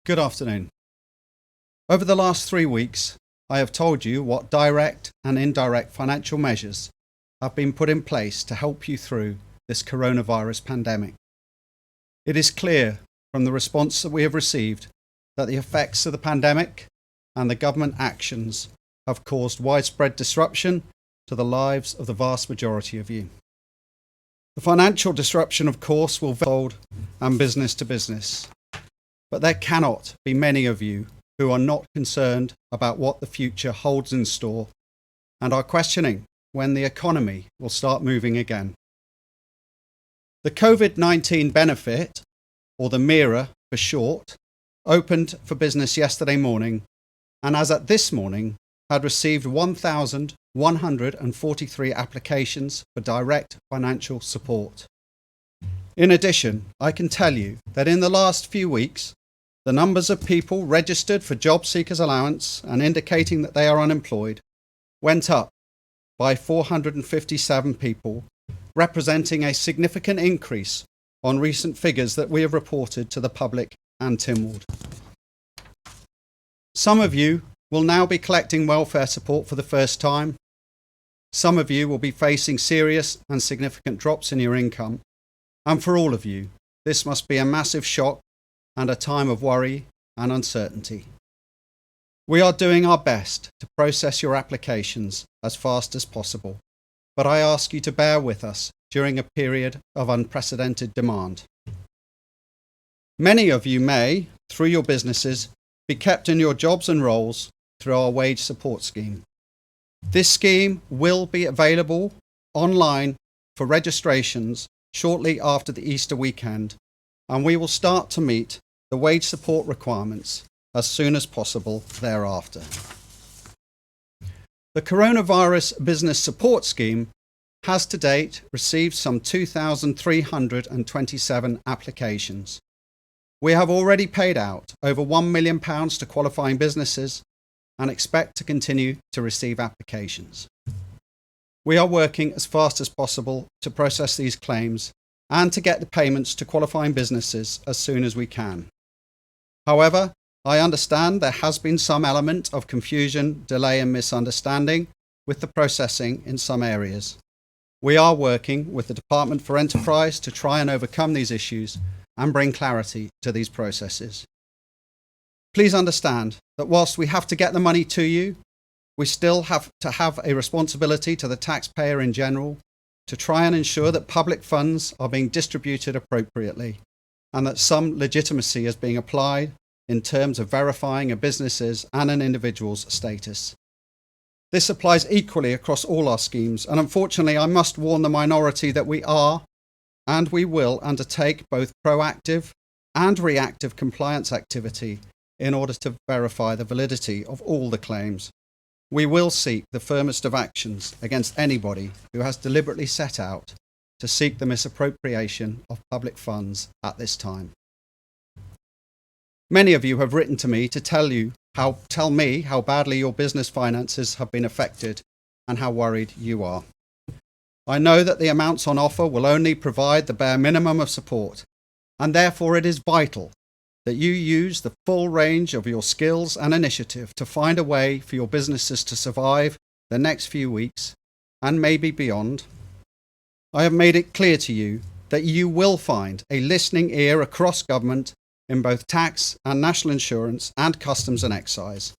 Good afternoon. Over the last 3 weeks, I have told you what direct and indirect financial measures have been put in place to help you through this coronavirus pandemic. It is clear from the response that we have received that the effects of the pandemic and the government actions have caused widespread disruption to the lives of the vast majority of you. The financial disruption, of course, will vary and business to business, but there cannot be many of you who are not concerned about what the future holds in store and are questioning when the economy will start moving again. The COVID-19 benefit, or the MIRA for short, opened for business yesterday morning, and as at this morning, had received 1,143 applications for direct financial support. In addition, I can tell you that in the last few weeks, the numbers of people registered for job seekers allowance and indicating that they are unemployed went up by 457 people, representing a significant increase on recent figures that we have reported to the public and Tynwald. Some of you will now be collecting welfare support for the first time. Some of you will be facing serious and significant drops in your income. And for all of you, this must be a massive shock and a time of worry and uncertainty. We are doing our best to process your applications as fast as possible, but I ask you to bear with us during a period of unprecedented demand. Many of you may, through your businesses, be kept in your jobs and roles through our wage support scheme. This scheme will be available online for registrations shortly after the Easter weekend, and we will start to meet the wage support requirements as soon as possible thereafter. The Coronavirus Business Support Scheme has to date received some 2,327 applications. We have already paid out over £1 million to qualifying businesses and expect to continue to receive applications. We are working as fast as possible to process these claims and to get the payments to qualifying businesses as soon as we can. However, I understand there has been some element of confusion, delay and misunderstanding with the processing in some areas. We are working with the Department for Enterprise to try and overcome these issues and bring clarity to these processes. Please understand that whilst we have to get the money to you, we still have to have a responsibility to the taxpayer in general to try and ensure that public funds are being distributed appropriately and that some legitimacy is being applied in terms of verifying a business's and an individual's status. This applies equally across all our schemes, and unfortunately I must warn the minority that we are and we will undertake both proactive and reactive compliance activity in order to verify the validity of all the claims. We will seek the firmest of actions against anybody who has deliberately set out to seek the misappropriation of public funds at this time. Many of you have written to me to tell me how badly your business finances have been affected and how worried you are. I know that the amounts on offer will only provide the bare minimum of support, and therefore it is vital that you use the full range of your skills and initiative to find a way for your businesses to survive the next few weeks and maybe beyond. I have made it clear to you that you will find a listening ear across government in both tax and national insurance and customs and excise.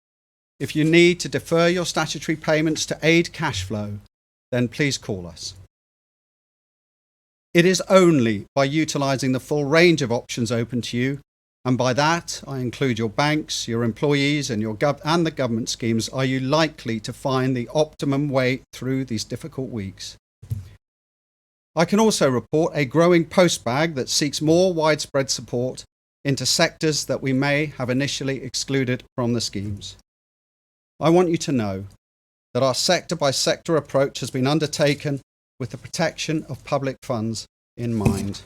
If you need to defer your statutory payments to aid cash flow, then please call us. It is only by utilising the full range of options open to you, and by that I include your banks, your employees and the government schemes, are you likely to find the optimum way through these difficult weeks. I can also report a growing postbag that seeks more widespread support into sectors that we may have initially excluded from the schemes. I want you to know that our sector-by-sector approach has been undertaken with the protection of public funds in mind.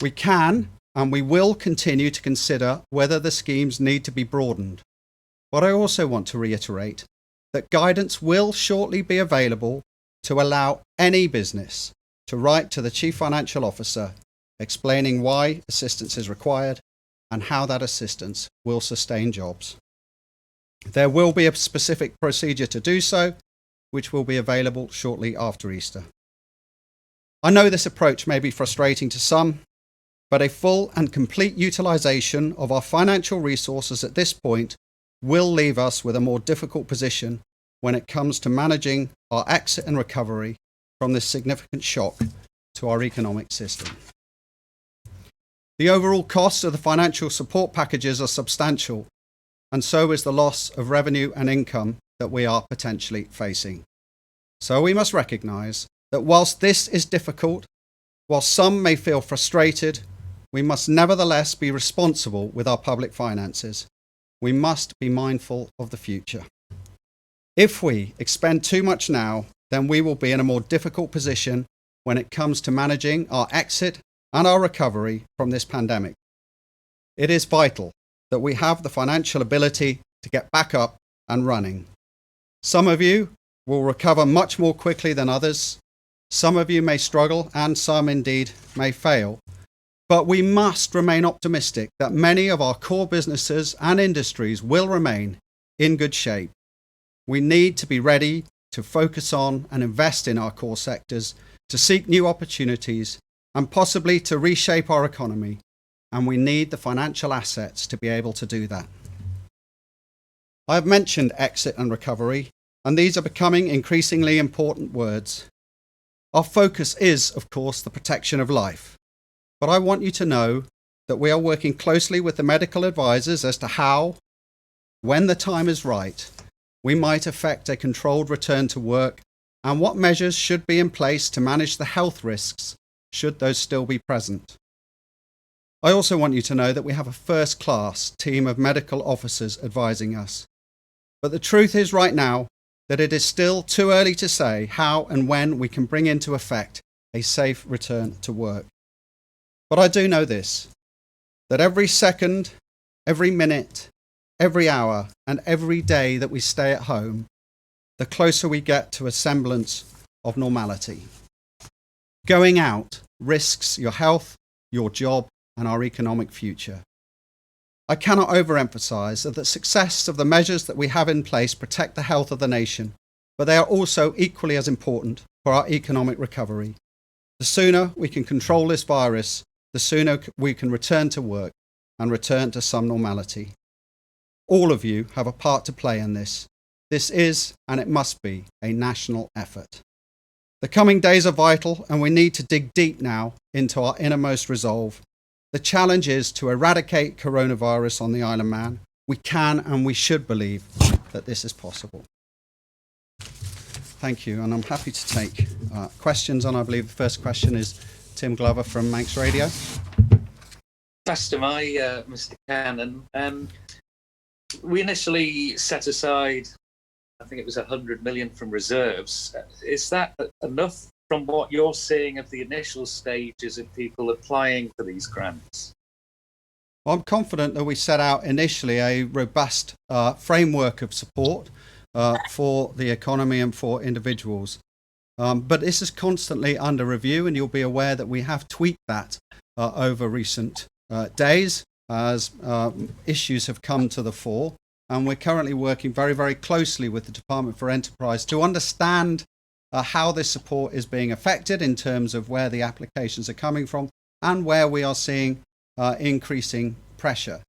We can and we will continue to consider whether the schemes need to be broadened. But I also want to reiterate that guidance will shortly be available to allow any business to write to the Chief Financial Officer explaining why assistance is required and how that assistance will sustain jobs. There will be a specific procedure to do so, which will be available shortly after Easter. I know this approach may be frustrating to some, but a full and complete utilisation of our financial resources at this point will leave us with a more difficult position when it comes to managing our exit and recovery from this significant shock to our economic system. The overall costs of the financial support packages are substantial, and so is the loss of revenue and income that we are potentially facing. So we must recognise that whilst this is difficult, whilst some may feel frustrated, we must nevertheless be responsible with our public finances. We must be mindful of the future. If we expend too much now, then we will be in a more difficult position when it comes to managing our exit and our recovery from this pandemic. It is vital that we have the financial ability to get back up and running. Some of you will recover much more quickly than others. Some of you may struggle, and some indeed may fail. But we must remain optimistic that many of our core businesses and industries will remain in good shape. We need to be ready to focus on and invest in our core sectors, to seek new opportunities, and possibly to reshape our economy. And we need the financial assets to be able to do that. I have mentioned exit and recovery, and these are becoming increasingly important words. Our focus is, of course, the protection of life. But I want you to know that we are working closely with the medical advisors as to how, when the time is right, we might effect a controlled return to work and what measures should be in place to manage the health risks should those still be present. I also want you to know that we have a first-class team of medical officers advising us. But the truth is right now that it is still too early to say how and when we can bring into effect a safe return to work. But I do know this, that every second, every minute, every hour, and every day that we stay at home, the closer we get to a semblance of normality. Going out risks your health, your job, and our economic future. I cannot overemphasize that the success of the measures that we have in place protect the health of the nation, but they are also equally as important for our economic recovery. The sooner we can control this virus, the sooner we can return to work and return to some normality. All of you have a part to play in this. This is, and it must be, a national effort. The coming days are vital, and we need to dig deep now into our innermost resolve. The challenge is to eradicate coronavirus on the Isle of Man. We can and we should believe that this is possible. Thank you, and I'm happy to take questions, and I believe the first question is Tim Glover from Manx Radio. First am I, Mr. Cannon. We initially set aside, I think it was 100 million from reserves. Is that enough from what you're seeing of the initial stages of people applying for these grants? Well, I'm confident that we set out initially a robust framework of support for the economy and for individuals. But this is constantly under review, and you'll be aware that we have tweaked that over recent days as issues have come to the fore. And we're currently working very, very closely with the Department for Enterprise to understand how this support is being affected in terms of where the applications are coming from and where we are seeing increasing pressure.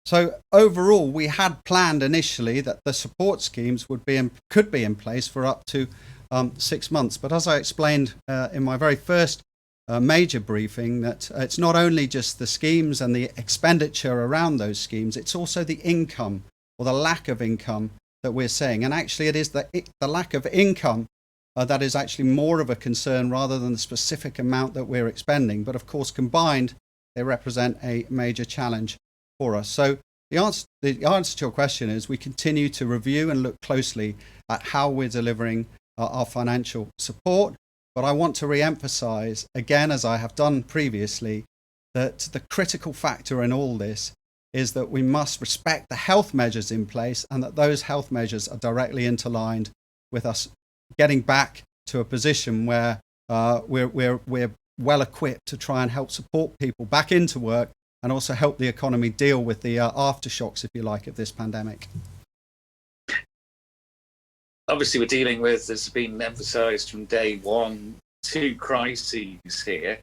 So overall, we had planned initially that the support schemes could be in place for up to 6 months. But as I explained in my very first major briefing, that it's not only just the schemes and the expenditure around those schemes, it's also the income or the lack of income that we're seeing. And actually it is the lack of income that is actually more of a concern rather than the specific amount that we're expending. But of course, combined, they represent a major challenge for us. So the answer to your question is we continue to review and look closely at how we're delivering our financial support. But I want to re-emphasize, again, as I have done previously, that the critical factor in all this is that we must respect the health measures in place, and that those health measures are directly interlined with us getting back to a position where we're well equipped to try and help support people back into work and also help the economy deal with the aftershocks, if you like, of this pandemic. Obviously, we're dealing with, as has been emphasised from day one, two crises here.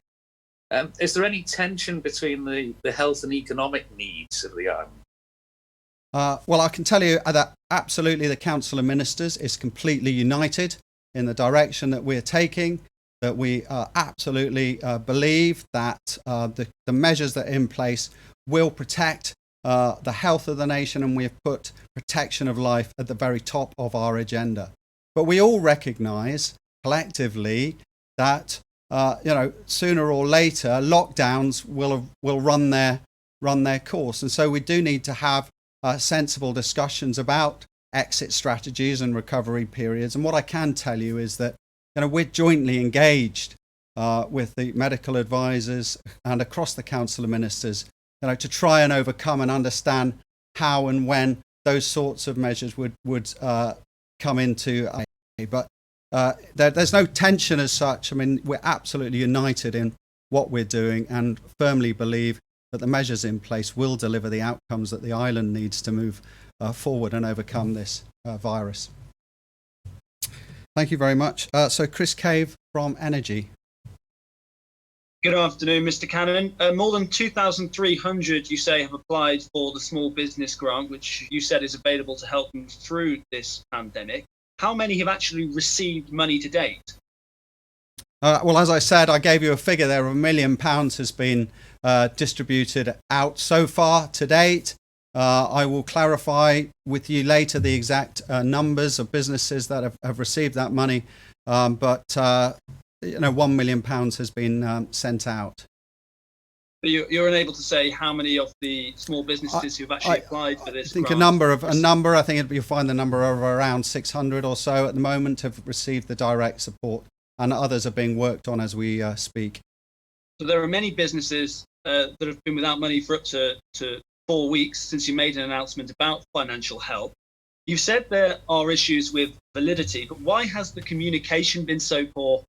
Is there any tension between the health and economic needs of the island? Well, I can tell you that absolutely the Council of Ministers is completely united in the direction that we're taking, that we absolutely believe that the measures that are in place will protect the health of the nation, and we have put protection of life at the very top of our agenda. But we all recognise collectively that sooner or later lockdowns will run their course, and so we do need to have sensible discussions about exit strategies and recovery periods. And what I can tell you is that we're jointly engaged with the medical advisors and across the Council of Ministers to try and overcome and understand how and when those sorts of measures would come into play. But there's no tension as such. I mean, we're absolutely united in what we're doing and firmly believe that the measures in place will deliver the outcomes that the island needs to move forward and overcome this virus. Thank you very much. So Chris Cave from Energy. Good afternoon, Mr. Cannon. More than 2,300, you say, have applied for the small business grant, which you said is available to help them through this pandemic. How many have actually received money to date? Well, as I said, I gave you a figure there of £1 million has been distributed out so far to date. I will clarify with you later the exact numbers of businesses that have received that money, but £1 million has been sent out. But you're unable to say how many of the small businesses who've actually applied for this. I think grant. a number. I think you'll find the number of around 600 or so at the moment have received the direct support, and others are being worked on as we speak. So there are many businesses that have been without money for up to 4 weeks since you made an announcement about financial help. You said there are issues with validity, but why has the communication been so poor?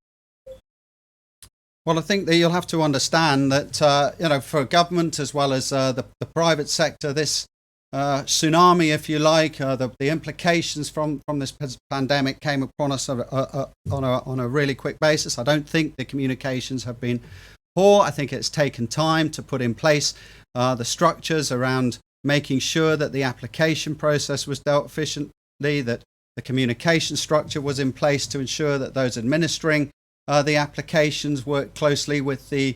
Well, I think that you'll have to understand that, for government as well as the private sector, this tsunami, if you like, the implications from this pandemic came upon us on a really quick basis. I don't think the communications have been poor. I think it's taken time to put in place the structures around making sure that the application process was dealt efficiently, that the communication structure was in place to ensure that those administering the applications worked closely with the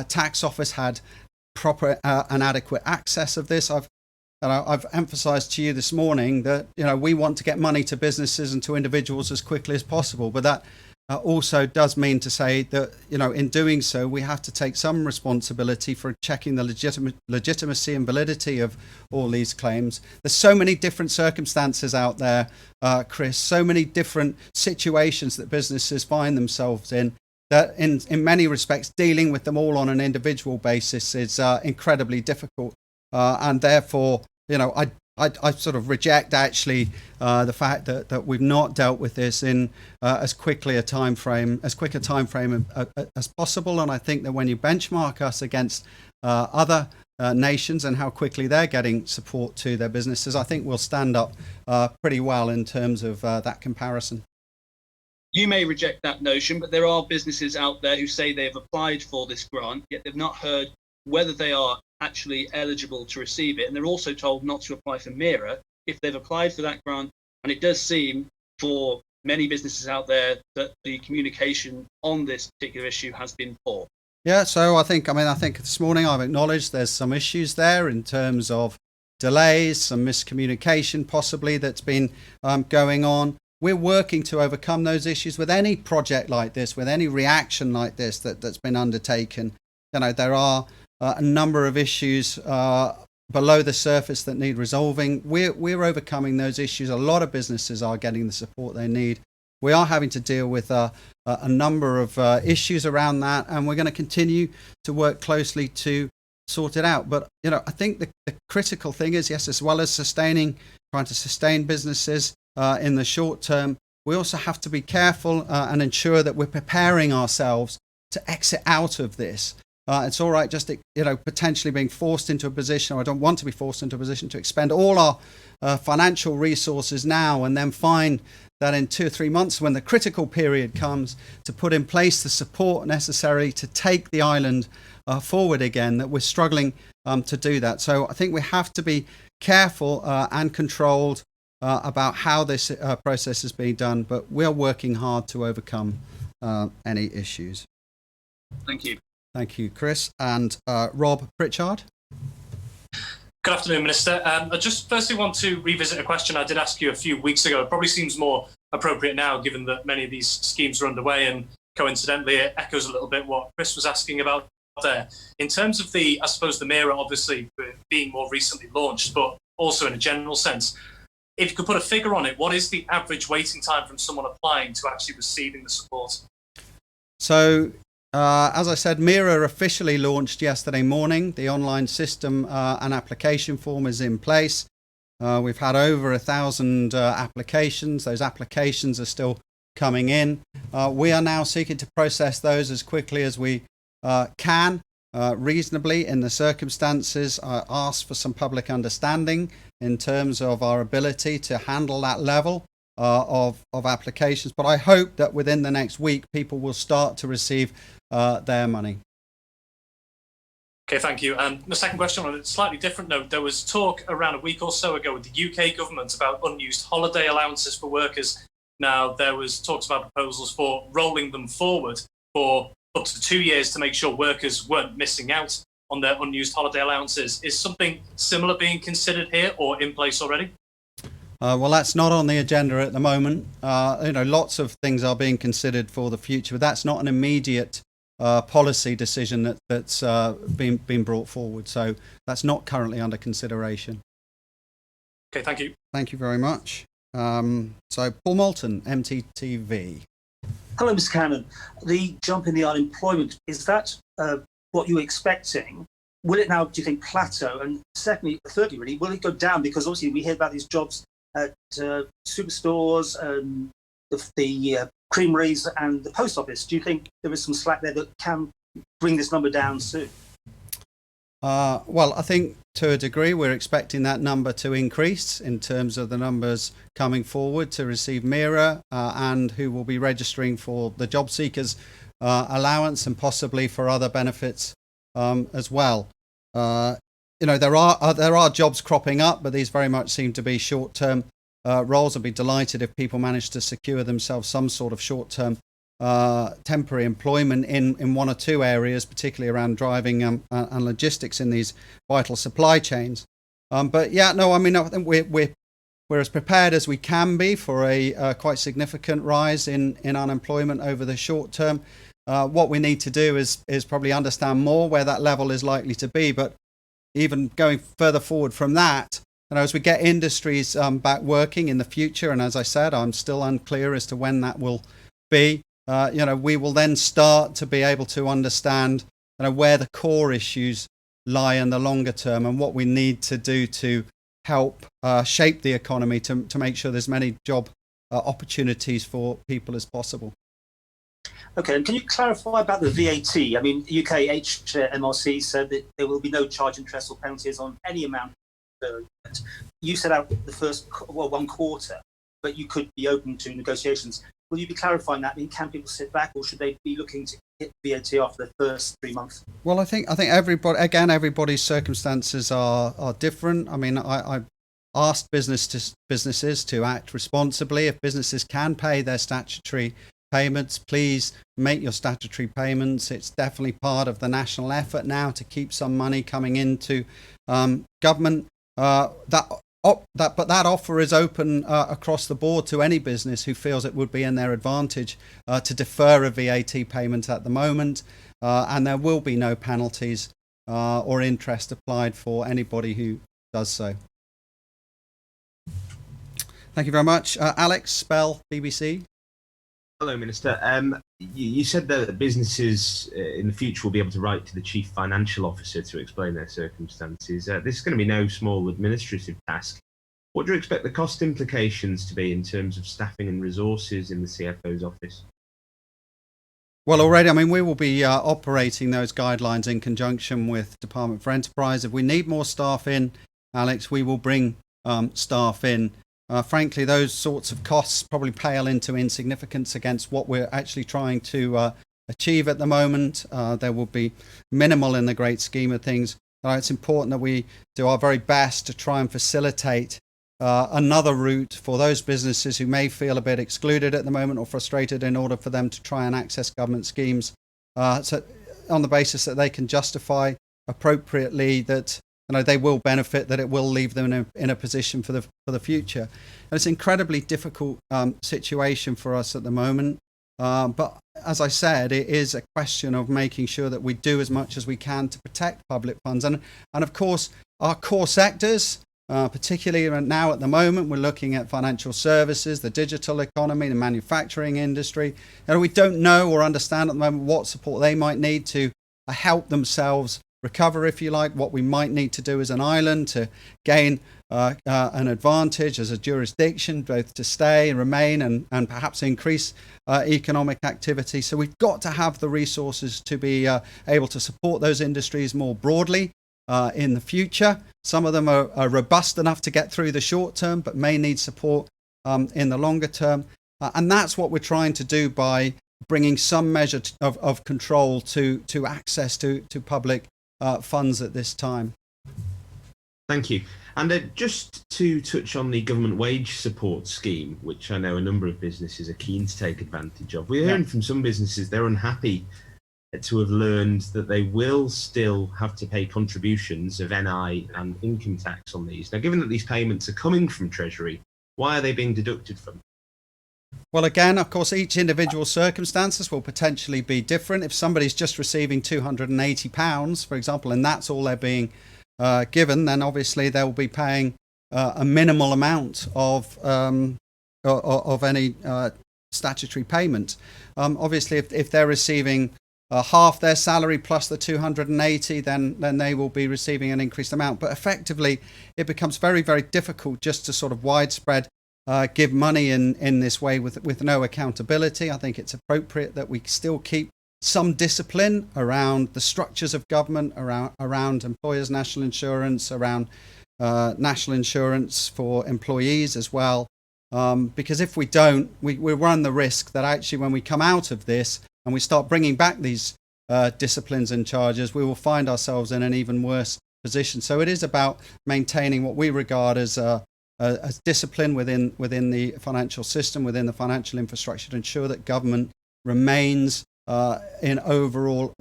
tax office, had proper and adequate access of this. I've emphasised to you this morning that we want to get money to businesses and to individuals as quickly as possible, but that also does mean to say that in doing so we have to take some responsibility for checking the legitimacy and validity of all these claims. There's so many different circumstances out there, Chris, so many different situations that businesses find themselves in, that in many respects dealing with them all on an individual basis is incredibly difficult, and therefore I sort of reject actually the fact that we've not dealt with this in as quick a time frame as possible. And I think that when you benchmark us against other nations and how quickly they're getting support to their businesses, I think we'll stand up pretty well in terms of that comparison. You may reject that notion, but there are businesses out there who say they've applied for this grant, yet they've not heard whether they are actually eligible to receive it, and they're also told not to apply for MIRA if they've applied for that grant. And it does seem for many businesses out there that the communication on this particular issue has been poor. Yeah, so I think this morning I've acknowledged there's some issues there in terms of delays, some miscommunication possibly that's been going on. We're working to overcome those issues with any project like this, with any reaction like this that's been undertaken. There are a number of issues below the surface that need resolving. We're overcoming those issues. A lot of businesses are getting the support they need. We are having to deal with a number of issues around that, and we're going to continue to work closely to sort it out. But I think the critical thing is, yes, as well as trying to sustain businesses in the short term, we also have to be careful and ensure that we're preparing ourselves to exit out of this. It's all right just, potentially being forced into a position, or I don't want to be forced into a position to expend all our financial resources now and then find that in 2 or 3 months, when the critical period comes, to put in place the support necessary to take the island forward again, that we're struggling to do that. So I think we have to be careful and controlled about how this process is being done, but we're working hard to overcome any issues. Thank you. Thank you, Chris. And Rob Pritchard. Good afternoon, Minister. I just firstly want to revisit a question I did ask you a few weeks ago. It probably seems more appropriate now, given that many of these schemes are underway, and coincidentally, it echoes a little bit what Chris was asking about there. In terms of the MIRA, obviously being more recently launched, but also in a general sense, if you could put a figure on it, what is the average waiting time from someone applying to actually receiving the support? So, as I said, MIRA officially launched yesterday morning. The online system and application form is in place. We've had over 1,000 applications. Those applications are still coming in. We are now seeking to process those as quickly as we can, reasonably in the circumstances. Ask for some public understanding in terms of our ability to handle that level of applications. But I hope that within the next week, people will start to receive their money. Okay, thank you. And the second question on a slightly different note, there was talk around a week or so ago with the UK government about unused holiday allowances for workers. Now, there was talks about proposals for rolling them forward for up to 2 years to make sure workers weren't missing out on their unused holiday allowances. Is something similar being considered here or in place already? Well, that's not on the agenda at the moment. Lots of things are being considered for the future, but that's not an immediate policy decision that's been brought forward. So that's not currently under consideration. Okay, thank you. Thank you very much. So Paul Moulton, MTTV. Hello, Mr. Cannon. The jump in the unemployment, is that what you were expecting? Will it now, do you think, plateau? And thirdly, really, will it go down? Because obviously we hear about these jobs at superstores, the creameries and the post office. Do you think there is some slack there that can bring this number down soon? Well, I think to a degree we're expecting that number to increase in terms of the numbers coming forward to receive MIRA and who will be registering for the job seekers allowance and possibly for other benefits as well. There are jobs cropping up, but these very much seem to be short-term roles. I'd be delighted if people manage to secure themselves some sort of short-term temporary employment in one or two areas, particularly around driving and logistics in these vital supply chains. I think we're as prepared as we can be for a quite significant rise in unemployment over the short term. What we need to do is probably understand more where that level is likely to be. But even going further forward from that, as we get industries back working in the future, and as I said, I'm still unclear as to when that will be. We will then start to be able to understand where the core issues lie in the longer term and what we need to do to help shape the economy to make sure there's many job opportunities for people as possible. Okay, and can you clarify about the VAT? I mean, UK HMRC said that there will be no charge, interest or penalties on any amount. You set out the first 1 quarter, but you could be open to negotiations. Will you be clarifying that? I mean, can people sit back, or should they be looking to hit VAT after the first 3 months? Well, I think everybody's circumstances are different. I mean, I asked businesses to act responsibly. If businesses can pay their statutory payments, please make your statutory payments. It's definitely part of the national effort now to keep some money coming into government. But that offer is open across the board to any business who feels it would be in their advantage to defer a VAT payment at the moment, and there will be no penalties or interest applied for anybody who does so. Thank you very much. Alex Spell, BBC. Hello, Minister. You said that businesses in the future will be able to write to the Chief Financial Officer to explain their circumstances. This is going to be no small administrative task. What do you expect the cost implications to be in terms of staffing and resources in the CFO's office? Well, already, I mean, we will be operating those guidelines in conjunction with Department for Enterprise. If we need more staff in, Alex, we will bring staff in. Frankly, those sorts of costs probably pale into insignificance against what we're actually trying to achieve at the moment. There will be minimal in the great scheme of things. It's important that we do our very best to try and facilitate another route for those businesses who may feel a bit excluded at the moment or frustrated, in order for them to try and access government schemes, so on the basis that they can justify appropriately that they will benefit, that it will leave them in a position for the future. And it's an incredibly difficult situation for us at the moment. But as I said, it is a question of making sure that we do as much as we can to protect public funds. And of course, our core sectors, particularly now at the moment, we're looking at financial services, the digital economy, the manufacturing industry. We don't know or understand at the moment what support they might need to help themselves recover, if you like, what we might need to do as an island to gain an advantage as a jurisdiction, both to stay and remain and perhaps increase economic activity. So we've got to have the resources to be able to support those industries more broadly in the future. Some of them are robust enough to get through the short term, but may need support in the longer term. And that's what we're trying to do by bringing some measure of control to access to public funds at this time. Thank you. And just to touch on the government wage support scheme, which I know a number of businesses are keen to take advantage of. We're hearing from some businesses they're unhappy to have learned that they will still have to pay contributions of NI and income tax on these. Now, given that these payments are coming from Treasury, why are they being deducted from? Well, again, of course, each individual circumstances will potentially be different. If somebody's just receiving £280, for example, and that's all they're being given, then obviously they'll be paying a minimal amount of any statutory payment. Obviously, if they're receiving half their salary plus the 280, then they will be receiving an increased amount. But effectively, it becomes very, very difficult just to sort of widespread give money in this way with no accountability. I think it's appropriate that we still keep some discipline around the structures of government, around employers' national insurance, around national insurance for employees as well. Because if we don't, we run the risk that actually when we come out of this and we start bringing back these disciplines and charges, we will find ourselves in an even worse position. So it is about maintaining what we regard as discipline within the financial system, within the financial infrastructure, to ensure that government remains has an overall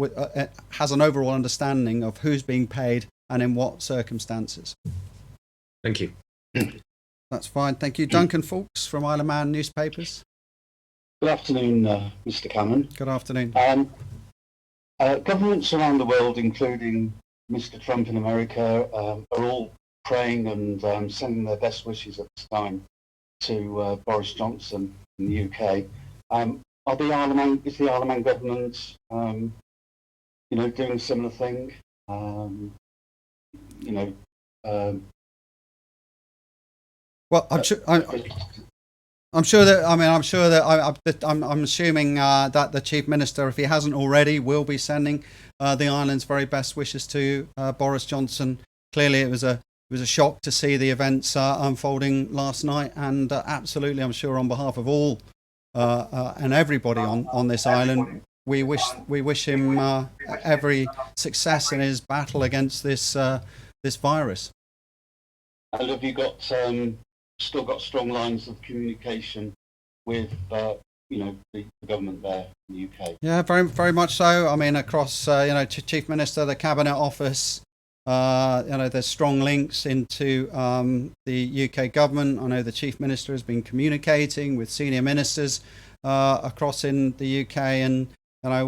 understanding of who's being paid and in what circumstances. Thank you. That's fine. Thank you. Duncan Fawkes from Isle of Man Newspapers. Good afternoon, Mr. Cannon. Good afternoon. Governments around the world, including Mr. Trump in America, are all praying and sending their best wishes at this time to Boris Johnson in the UK. Is the Isle of Man government, doing a similar thing? Well, I'm assuming that the Chief Minister, if he hasn't already, will be sending the island's very best wishes to Boris Johnson. Clearly, it was a shock to see the events unfolding last night, and absolutely, I'm sure on behalf of all and everybody on this island, we wish him every success in his battle against this virus. And have you still got strong lines of communication with the government there in the UK? Yeah, very, very much so. I mean, across Chief Minister, the Cabinet Office, there's strong links into the UK government. I know the Chief Minister has been communicating with senior ministers across in the UK, and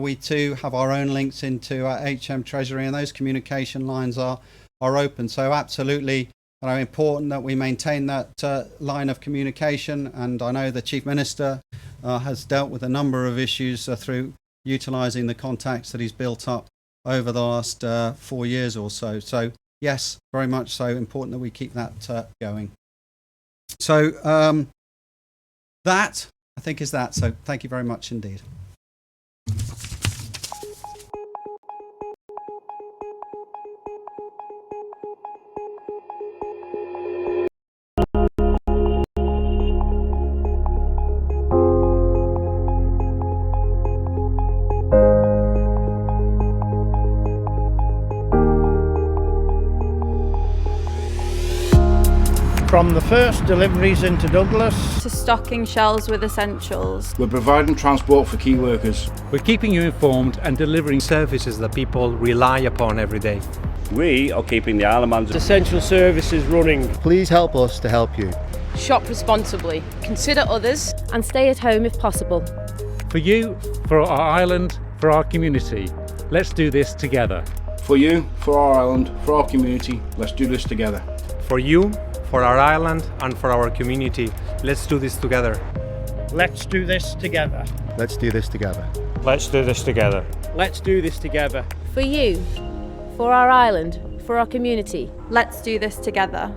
we too have our own links into HM Treasury, and those communication lines are open. So absolutely, important that we maintain that line of communication. And I know the Chief Minister has dealt with a number of issues through utilising the contacts that he's built up over the last 4 years or so. So yes, very much so important that we keep that going. So that, I think, is that. So thank you very much indeed. From the first deliveries into Douglas to stocking shelves with essentials. We're providing transport for key workers. We're keeping you informed and delivering services that people rely upon every day. We are keeping the Isle of Man's essential services running. Please help us to help you. Shop responsibly, consider others, and stay at home if possible. For you, for our island, for our community, let's do this together. For you, for our island, for our community, let's do this together. For you, for our island and for our community, let's do this together. Let's do this together. Let's do this together. Let's do this together. Let's do this together. For you, for our island, for our community, let's do this together.